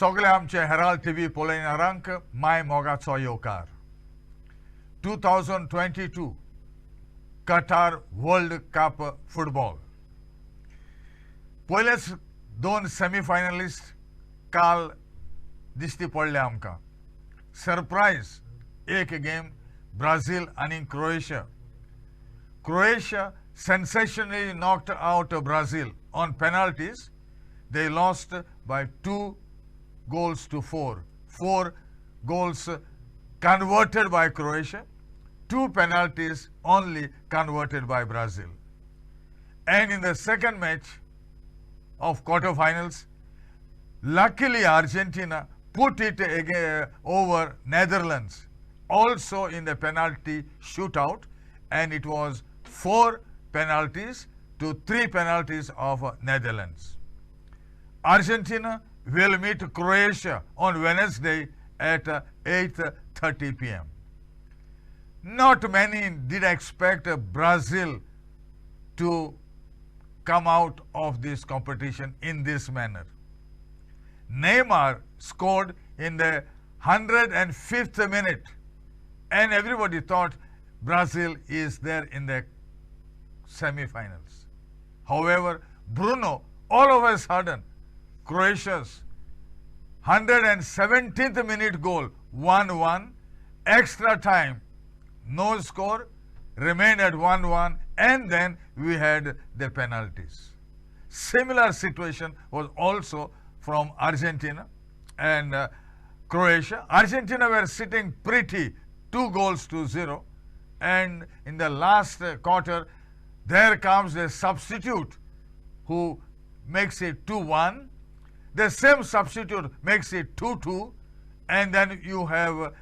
सगळे आमचे Herald TV पळयणाऱ्यांक my मोगाचो येवकार 2022 QATAR वर्ल्ड कप फुटबॉल पयलेच दोन सेमीफायनलिस्ट काल दिश्टी पडले आमकां सरप्रायज एक गेम ब्राझील आणि Croatia sensationally knocked out Brazil on penalties. They lost by 2 goals to 4. 4 goals converted by Croatia, 2 penalties only converted by Brazil. And in the second match of quarterfinals, luckily Argentina put it over Netherlands, also in the penalty shootout, and it was 4 penalties to 3 penalties of Netherlands. Argentina will meet Croatia on Wednesday at 8:30 p.m. Not many did expect Brazil to come out of this competition in this manner. Neymar scored in the 105th minute, and everybody thought Brazil is there in the semi-finals. However, Bruno, all of a sudden, Croatia's 117th minute goal, 1-1, extra time, no score, remained at 1-1, and then we had the penalties. Similar situation was also from Argentina and Croatia. Argentina were sitting pretty, 2 goals to 0, and in the last quarter, there comes a substitute who makes it 2-1. The same substitute makes it 2-2, and then you have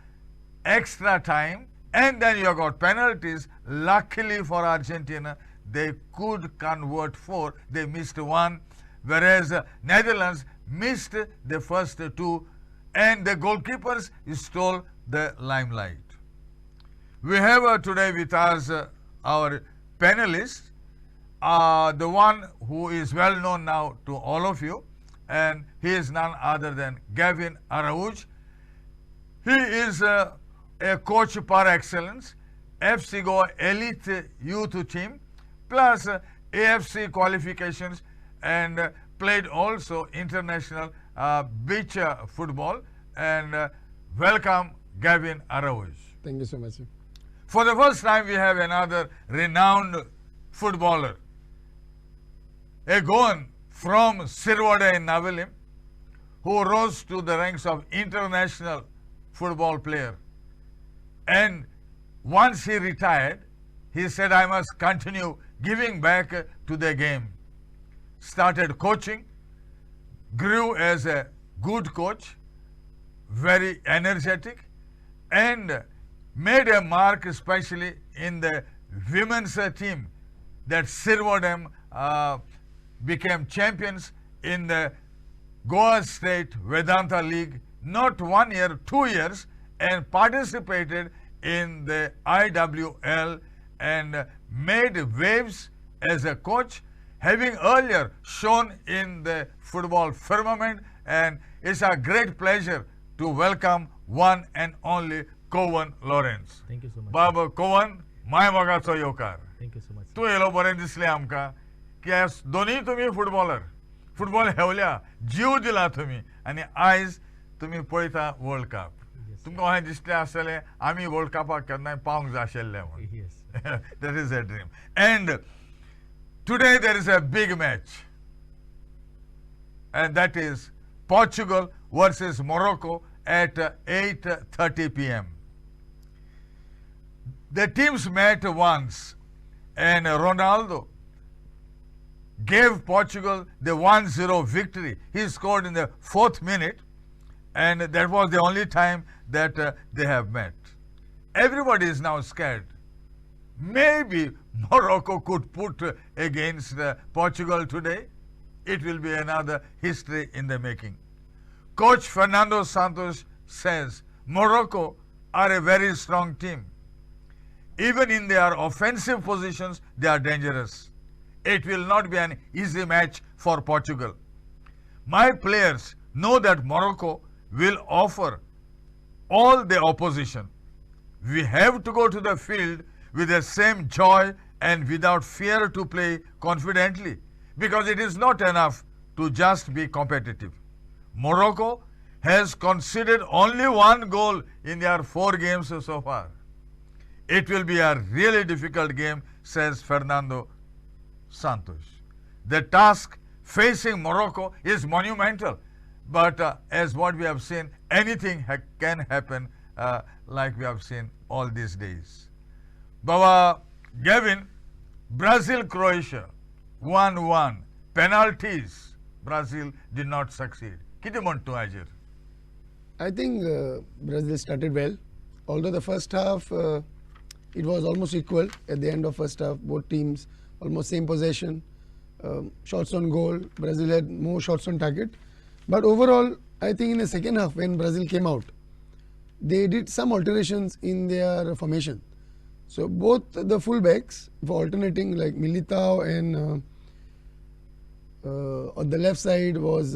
extra time, and then you have got penalties. Luckily for Argentina, they could convert 4. They missed 1, whereas Netherlands missed the first 2, and the goalkeepers stole the limelight. We have today with us our panelist, the one who is well known now to all of you, and he is none other than Gavin Araújo. He is a coach par excellence, FC Goa elite youth team, plus AFC qualifications, and played also international beach football. And welcome, Gavin Araújo. Thank you so much. For the first time, we have another renowned footballer, a Goan from Sirwada in Navalim, who rose to the ranks of international football player. And once he retired, he said, I must continue giving back to the game. Started coaching, grew as a good coach, very energetic, and made a mark especially in the women's team that Sirvodam became champions in the Goa State Vedanta League, not 1 year, 2 years, and participated in the IWL and made waves as a coach, having earlier shown in the football firmament. And it's a great pleasure to welcome one and only Cowan Lawrence. Thank you so much. Baba Cowan, my मोगाचो येवकार. Thank you so much. तूं yellow बरें दिसलें आमकां की दोनूय तुमी footballer, football हेवल्या, जीव दिला तुमी, आनी आयज तुमी पळयता वर्ल्ड कप. तुमकां अशें दिसलें आसतलें आमी वर्ल्ड कपाक केन्नाय पावंक जाय आशिल्लें म्हूण. Yes. That is a dream. And today there is a big match, and that is Portugal versus Morocco at 8:30 p.m. The teams met once, and Ronaldo gave Portugal the 1-0 victory. He scored in the 4th minute, and that was the only time that they have met. Everybody is now scared. Maybe Morocco could put against Portugal today. It will be another history in the making. Coach Fernando Santos says Morocco are a very strong team. Even in their offensive positions, they are dangerous. It will not be an easy match for Portugal. My players know that Morocco will offer all the opposition. We have to go to the field with the same joy and without fear to play confidently, because it is not enough to just be competitive. Morocco has conceded only one goal in their 4 games so far. It will be a really difficult game, says Fernando Santos. The task facing Morocco is monumental, but as what we have seen, anything can happen like we have seen all these days. Baba Gavin, Brazil-Croatia 1-1. Penalties. Brazil did not succeed. Kiti montu ajir. I think Brazil started well. Although the first half it was almost equal. At the end of first half, both teams almost same possession, shots on goal. Brazil had more shots on target. But overall, I think in the second half when Brazil came out, they did some alterations in their formation. So both the fullbacks were alternating, like Militao, and on the left side was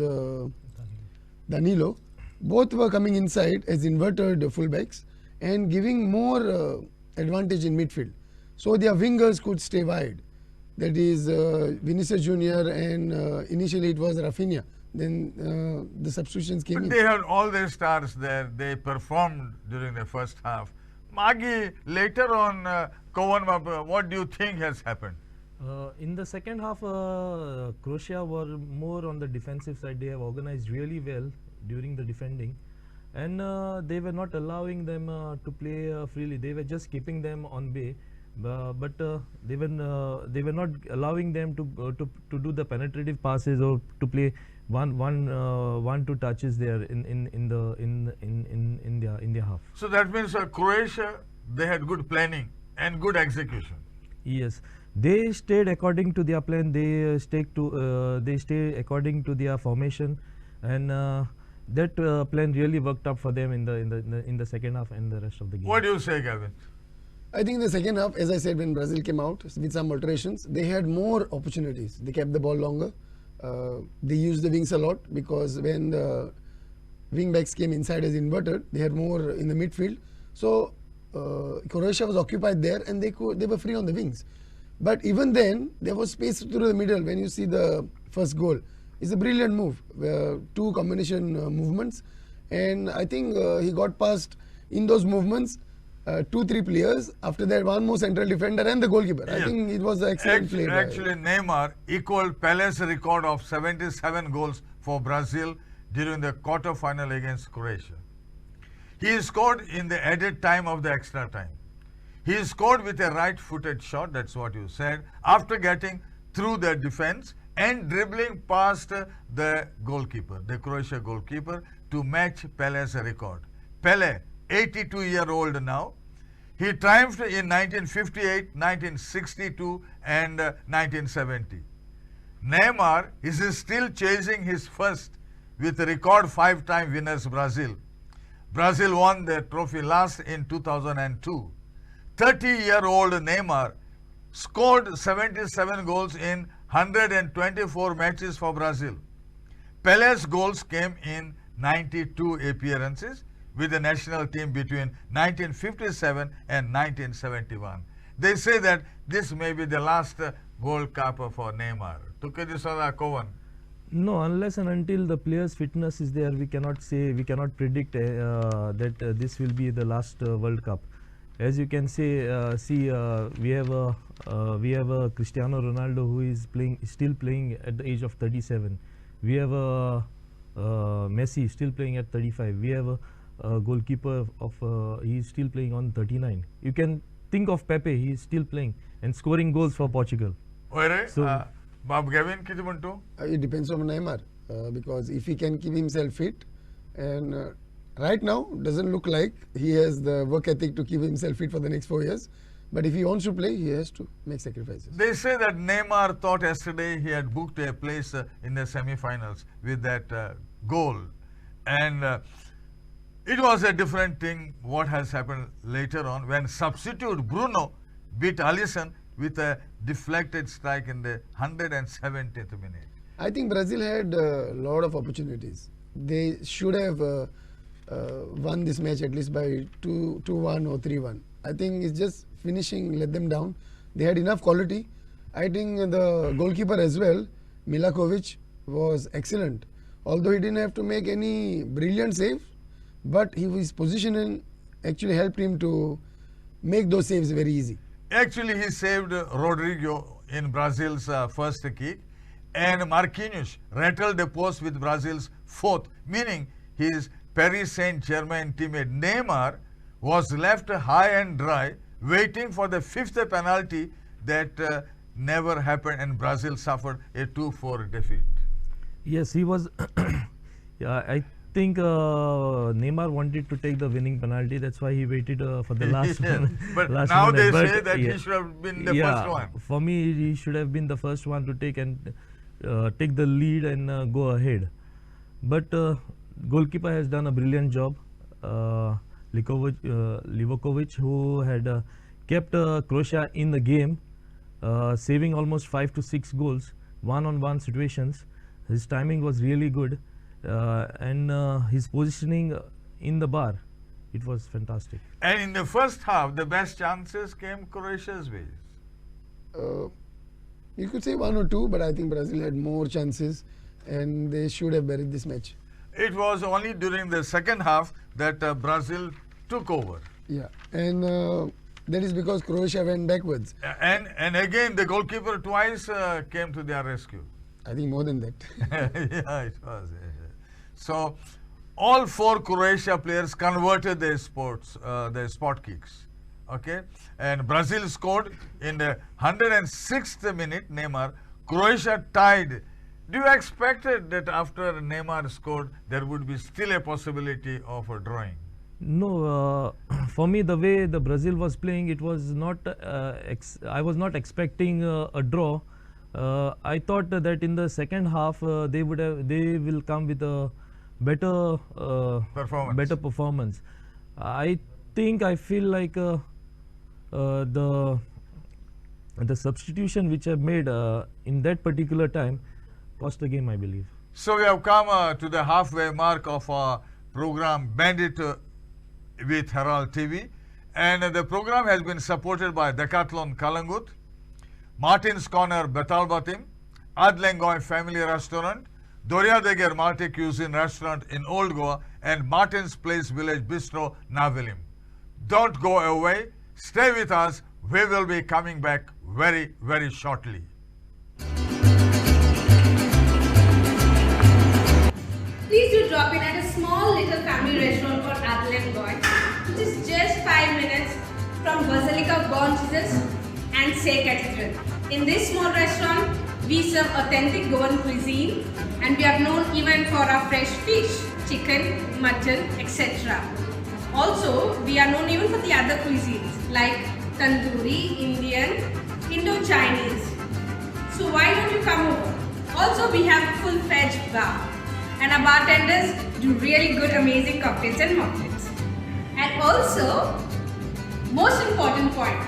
Danilo. Both were coming inside as inverted fullbacks and giving more advantage in midfield. So their wingers could stay wide. That is Vinicius Junior, and initially it was Rafinha. Then the substitutions came in. They had all their stars there. They performed during the first half. Magi, later on, Kovan, what do you think has happened? In the second half, Croatia were more on the defensive side. They have organized really well during the defending, and they were not allowing them to play freely. They were just keeping them on bay, but they were not allowing them to do the penetrative passes or to play one two touches there in their half. So that means Croatia, they had good planning and good execution. Yes, they stayed according to their plan. They stay according to their formation, and that plan really worked out for them in the second half and the rest of the game. What do you say, Gavin? I think in the second half, as I said, when Brazil came out with some alterations, they had more opportunities. They kept the ball longer. They used the wings a lot, because when the wing backs came inside as inverted, they had more in the midfield. So Croatia was occupied there, and they were free on the wings. But even then, there was space through the middle. When you see the first goal, it's a brilliant move. 2 combination movements, and I think he got past in those movements 2-3 players. After that, one more central defender and the goalkeeper. Yes. I think it was an excellent play. Actually, Neymar equaled Pele's record of 77 goals for Brazil during the quarter-final against Croatia. He scored in the added time of the extra time. He scored with a right-footed shot, that's what you said, after getting through the defense and dribbling past the goalkeeper, the Croatia goalkeeper, to match Pele's record. Pele, 82-year-old now. He triumphed in 1958, 1962 and 1970. Neymar is still chasing his first with record 5-time winners Brazil. Brazil won the trophy last in 2002. 30-year-old Neymar scored 77 goals in 124 matches for Brazil. Pele's goals came in 92 appearances with the national team between 1957 and 1971. They say that this may be the last World Cup for Neymar. No, unless and until the player's fitness is there, we cannot predict that this will be the last World Cup. As you can say, we have a Cristiano Ronaldo who is still playing at the age of 37. We have a Messi still playing at 35. We have a goalkeeper he is still playing on 39. You can think of Pepe, he is still playing and scoring goals for Portugal. So, Bob Gavin, it depends on Neymar, because if he can keep himself fit, and right now doesn't look like he has the work ethic to keep himself fit for the next 4 years. But if he wants to play, he has to make sacrifices. They say that Neymar thought yesterday he had booked a place in the semi-finals with that goal, and it was a different thing what has happened later on when substitute Bruno beat Alisson with a deflected strike in the 170th minute. I think Brazil had a lot of opportunities. they should have won this match at least by 2-1 or 3-1. I think it's just finishing let them down. They had enough quality. I think the goalkeeper as well, Milakovic, was excellent. Although he didn't have to make any brilliant save, but his positioning actually helped him to make those saves very easy. Actually, he saved Rodrigo in Brazil's first kick, and Marquinhos rattled the post with Brazil's fourth, meaning his Paris Saint-Germain teammate Neymar was left high and dry, waiting for the fifth penalty that never happened, and Brazil suffered a 2-4 defeat. Yes, he was. Yeah, I think Neymar wanted to take the winning penalty. That's why he waited for the last Yes, one. but last now minute. they But say that yeah, he should have been the yeah, first one. For me, he should have been the first one to take and take the lead and go ahead. But goalkeeper has done a brilliant job. Livakovic, who had kept Croatia in the game, saving almost 5 to 6 goals, one-on-one situations. His timing was really good, and his positioning in the bar, it was fantastic. And in the first half, the best chances came Croatia's way. You could say 1 or 2, but I think Brazil had more chances and they should have buried this match. It was only during the second half that Brazil took over. Yeah, and that is because Croatia went backwards. And again, the goalkeeper twice came to their rescue. I think more than that. Yeah, it was. So, all 4 Croatia players converted their spot kicks. Okay, and Brazil scored in the 106th minute. Neymar. Croatia tied. Do you expect that after Neymar scored, there would be still a possibility of a drawing? No, for me, the way the Brazil was playing, it was not. I was not expecting a draw. I thought that in the second half they will come with a better performance. I feel like the substitution which I made in that particular time cost the game, I believe. So we have come to the halfway mark of our program Bandit with Herald TV, and the program has been supported by Decathlon Kalangut, Martin's Corner Betalbatim, Adlengoy Family Restaurant, Doria Deger Multi Cuisine Restaurant in Old Goa, and Martin's Place Village Bistro Navilim. Don't go away, stay with us, we will be coming back very, very shortly. Please do drop in at a small little family restaurant called Adlengoy, which is just 5 minutes from Basilica of Born Jesus and Say Cathedral. In this small restaurant, we serve authentic Goan cuisine, and we are known even for our fresh fish, chicken, mutton, etc. Also, we are known even for the other cuisines like tandoori, Indian, Indo-Chinese. So why don't you come over? Also, we have a full-fledged bar, and our bartenders do really good, amazing cocktails and mocktails. And also, most important point,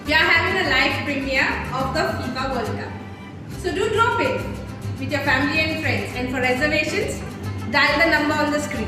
we are having a live premiere of the FIFA World Cup. So do drop in with your family and friends, and for reservations, dial the number on the screen.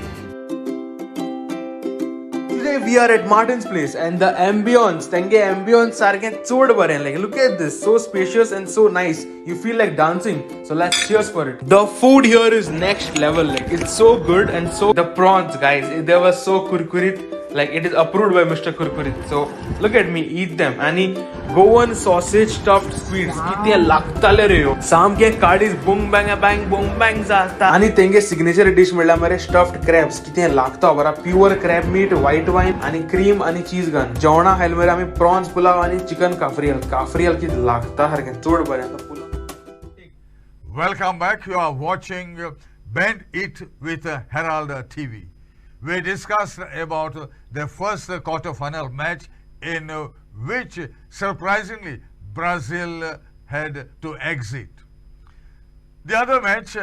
Today we are at Martin's Place, and the ambience sarke chod baren. Like, look at this, so spacious and so nice. You feel like dancing. So let's cheers for it. The food here is next level. Like, it's so good, and so the prawns, guys, they were so kurkurit. Like, it is approved by Mr. Kurkurit. So look at me, eat them. And Goan sausage stuffed sweets. Kitne lagtale rahe ho. Saam ke kadis boom bang zasta. Ani tenge signature dish mila mare stuffed crabs. Kitne lagta bara pure crab meat, white wine, ani cream, ani cheese gun. Jauna hail mera ami prawns pulao ani chicken kafrial. Kafrial ki lagta har ke chod bare ta pulao. Welcome back. You are watching Bend It with Herald TV. We discussed about the first quarter-final match in which, surprisingly, Brazil had to exit. The other match,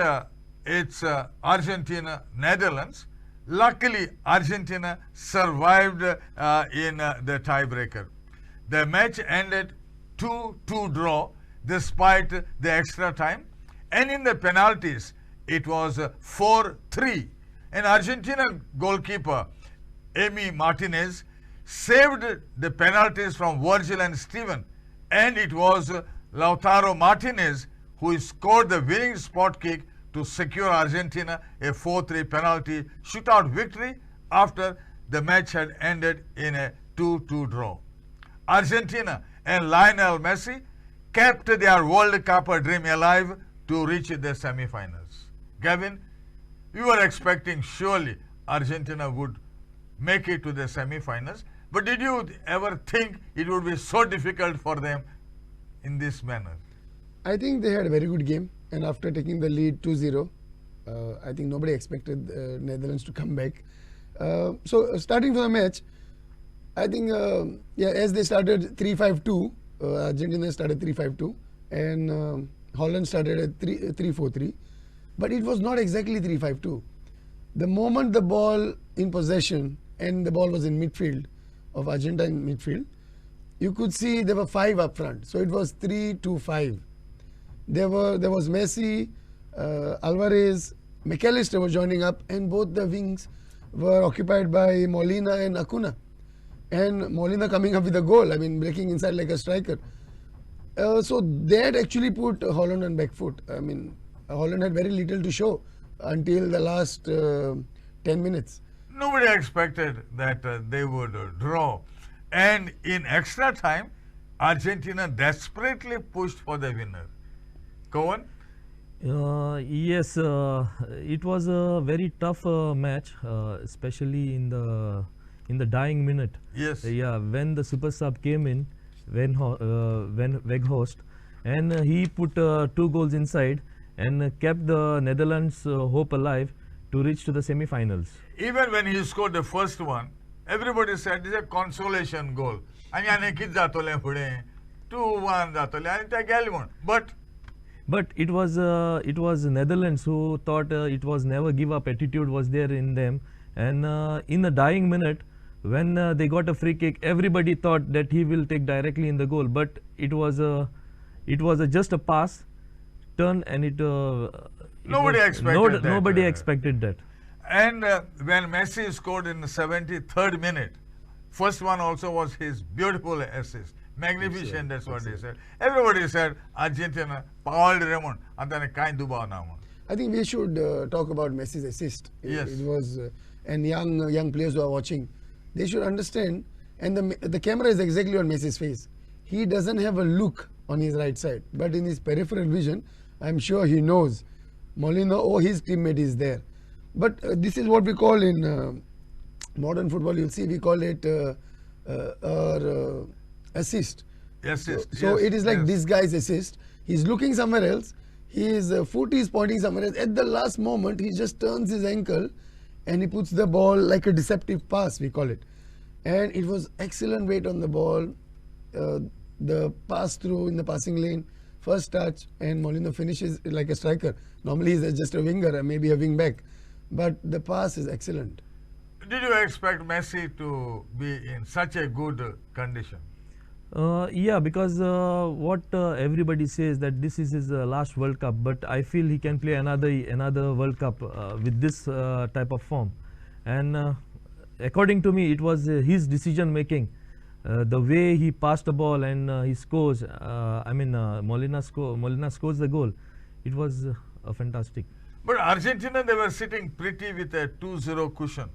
it's Argentina-Netherlands. Luckily, Argentina survived in the tiebreaker. The match ended 2-2 draw despite the extra time. And in the penalties, it was 4-3. And Argentina goalkeeper Amy Martinez saved the penalties from Virgil and Steven, and it was Lautaro Martinez who scored the winning spot kick to secure Argentina a 4-3 penalty shootout victory after the match had ended in a 2-2 draw. Argentina and Lionel Messi kept their World Cup dream alive to reach the semi-finals. Gavin, we were expecting surely Argentina would make it to the semi-finals, but did you ever think it would be so difficult for them in this manner? I think they had a very good game, and after taking the lead 2-0, I think nobody expected Netherlands to come back. So starting from the match, I think as they started 3-5-2, Argentina started 3-5-2, and Holland started at 3-4-3, but it was not exactly 3-5-2. The moment the ball in possession and the ball was in midfield of Argentine midfield, you could see there were 5 up front. So it was 3-2-5. There was Messi, Alvarez, McAllister was joining up, and both the wings were occupied by Molina and Acuna. And Molina coming up with a goal, I mean breaking inside like a striker. So that actually put Holland on back foot. I mean, Holland had very little to show until the last 10 minutes. Nobody expected that they would draw. And in extra time, Argentina desperately pushed for the winner. Cohen? Yes, it was a very tough match, especially in the dying minute. Yes. Yeah, when the super sub came in, when Weghorst, and he put 2 goals inside and kept the Netherlands' hope alive to reach to the semi-finals. Even when he scored the first one, everybody said it's a consolation goal. And याने किती जातोले पुढे 2-1 जातोले आणि ते गेले म्हण. But it was Netherlands who thought it was never give up attitude was there in them, and in the dying minute when they got a free kick, everybody thought that he will take directly in the goal, but it was just a pass turn, and Nobody expected that. Nobody expected that. And when Messi scored in the 73rd minute, first one also was his beautiful assist. Magnificent, that's what they said. Everybody said Argentina powered Raymond and then a kind duba now. I think we should talk about Messi's assist. Yes. It was, and young players who are watching, they should understand, and the camera is exactly on Messi's face. He doesn't have a look on his right side, but in his peripheral vision, I'm sure he knows Molina or his teammate is there. But this is what we call in modern football, you'll see we call it assist. Assist. So yes, it is like yes. this guy's assist. He's looking somewhere else. His foot is pointing somewhere else. At the last moment, he just turns his ankle and he puts the ball like a deceptive pass, we call it. And it was excellent weight on the ball. The pass through in the passing lane, first touch, and Molina finishes like a striker. Normally he's just a winger, maybe a wing back. But the pass is excellent. Did you expect Messi to be in such a good condition? Yeah, because what everybody says that this is his last World Cup, but I feel he can play another World Cup with this type of form. And according to me, it was his decision making. The way he passed the ball and he scores. Molina scores the goal. It was fantastic. But Argentina, they were sitting pretty with a 2-0 cushion.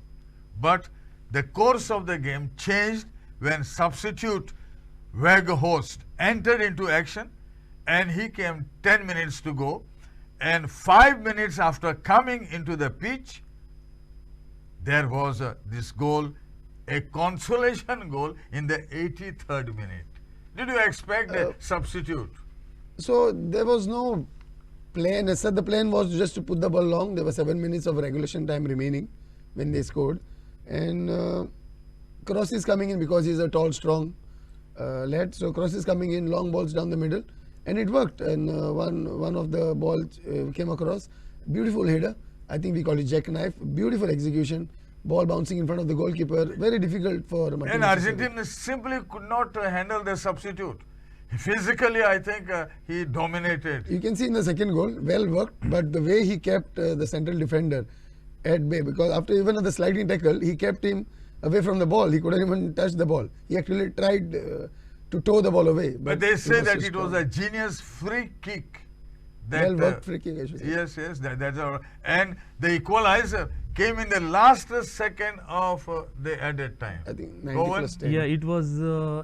But the course of the game changed when substitute Weghorst entered into action, and he came 10 minutes to go, and 5 minutes after coming into the pitch, there was this goal, a consolation goal in the 83rd minute. Did you expect a substitute? So there was no plan. As such, the plan was just to put the ball long. There were 7 minutes of regulation time remaining when they scored. And Kroos is coming in because he's a tall, strong lad. So Kroos is coming in, long balls down the middle. And it worked. And one of the balls came across. Beautiful header. I think we call it jackknife. Beautiful execution. Ball bouncing in front of the goalkeeper. Very difficult for Martinez. And Argentina simply could not handle the substitute. Physically, I think he dominated. You can see in the second goal, well worked, but the way he kept the central defender at bay, because after even the sliding tackle, he kept him away from the ball. He couldn't even touch the ball. He actually tried to tow the ball away. But they say that too it was strong. a genius free kick. That, Well worked free kick, I should say. Yes, yes, that's all. And the equalizer came in the last second of the added time. I think 90 Cohen? plus 10. Yeah, it was the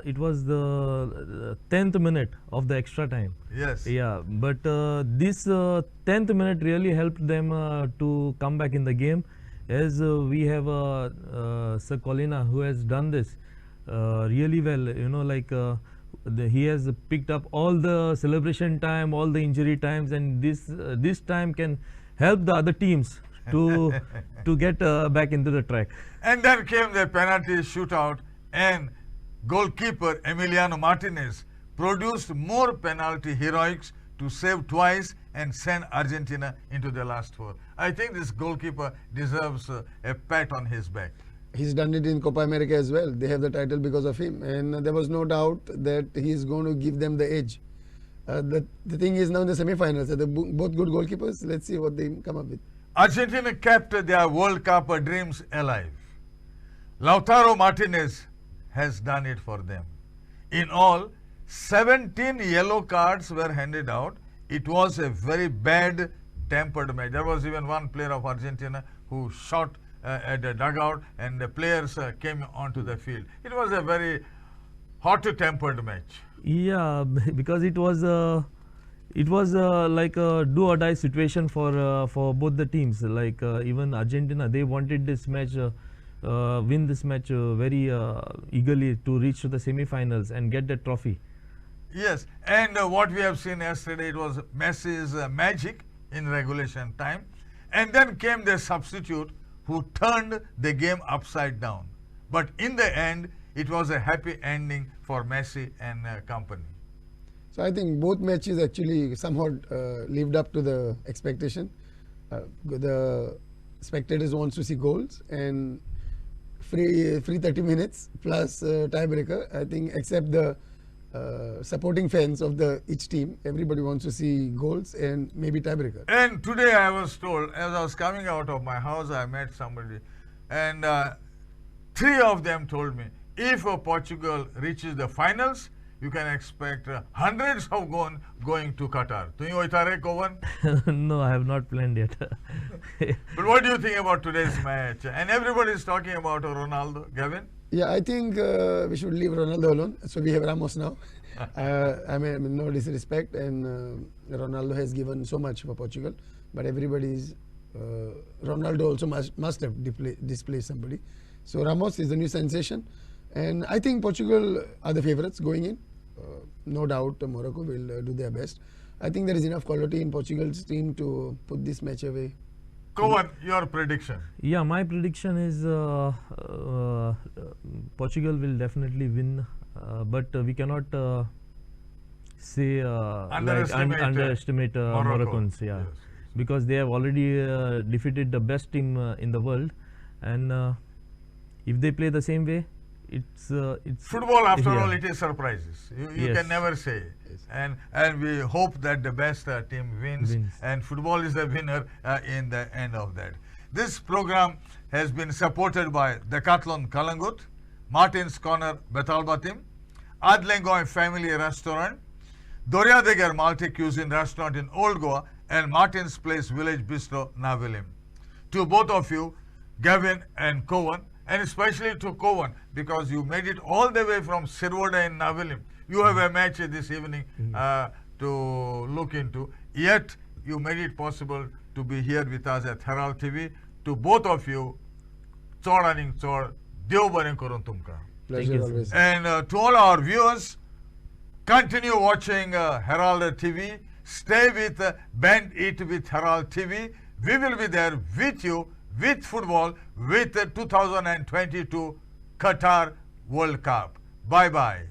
10th minute of the extra time. Yes. Yeah, but this 10th minute really helped them to come back in the game, as we have Sir Colina who has done this really well. You know, like he has picked up all the celebration time, all the injury times, and this time can help the other teams to get back into the track. And then came the penalty shootout, and goalkeeper Emiliano Martinez produced more penalty heroics to save twice and send Argentina into the last four. I think this goalkeeper deserves a pat on his back. He's done it in Copa America as well. They have the title because of him, and there was no doubt that he is going to give them the edge. The thing is now in the semi-finals, both good goalkeepers. Let's see what they come up with. Argentina kept their World Cup dreams alive. Lautaro Martinez has done it for them. In all, 17 yellow cards were handed out. It was a very bad tempered match. There was even one player of Argentina who shot at the dugout, and the players came onto the field. It was a very hot tempered match. Yeah, because it was like a do or die situation for both the teams. Like even Argentina, they wanted this match, win this match very eagerly to reach to the semi-finals and get the trophy. Yes, and what we have seen yesterday, it was Messi's magic in regulation time, and then came the substitute who turned the game upside down. But in the end, it was a happy ending for Messi and company. So I think both matches actually somewhat lived up to the expectation. The spectators wants to see goals and free 30 minutes plus tiebreaker. I think except the supporting fans of each team, everybody wants to see goals and maybe tiebreaker. And today I was told, as I was coming out of my house, I met somebody, and three of them told me, if Portugal reaches the finals, you can expect hundreds of going to Qatar. Do you know Cohen? No, I have not planned yet. But what do you think about today's match? And everybody is talking about Ronaldo. Gavin? Yeah, I think we should leave Ronaldo alone. So we have Ramos now. I mean, no disrespect, and Ronaldo has given so much for Portugal, but everybody's Ronaldo also must have displayed somebody. So Ramos is the new sensation, and I think Portugal are the favourites going in. No doubt Morocco will do their best. I think there is enough quality in Portugal's team to put this match away. Cohen, your prediction? Yeah, my prediction is Portugal will definitely win, but we cannot say underestimate Moroccans. Yeah, Yes. because they have already defeated the best team in the world, and if they play the same way, it's Football, after yeah. all, it is surprises. You Yes. can never say. And we hope that the best team wins, and football is the winner in the end of that. This program has been supported by Decathlon Kalangut, Martin's Corner Betalbatim, Adlengoy Family Restaurant, Doryadegar Multi-Cuisine Restaurant in Old Goa, and Martin's Place Village Bistro, Navilim. To both of you, Gavin and Cohen, and especially to Cohen, because you made it all the way from Sirvoda in Navilim. You have a match this evening to look into, yet you made it possible to be here with us at Herald TV. To both of you, Chodaning Chod, Dev Baring Korun Tumka. Pleasure you, sir. always. And to all our viewers, continue watching Herald TV. Stay with Bend It with Herald TV. We will be there with you, with football, with the 2022 Qatar World Cup. Bye-bye.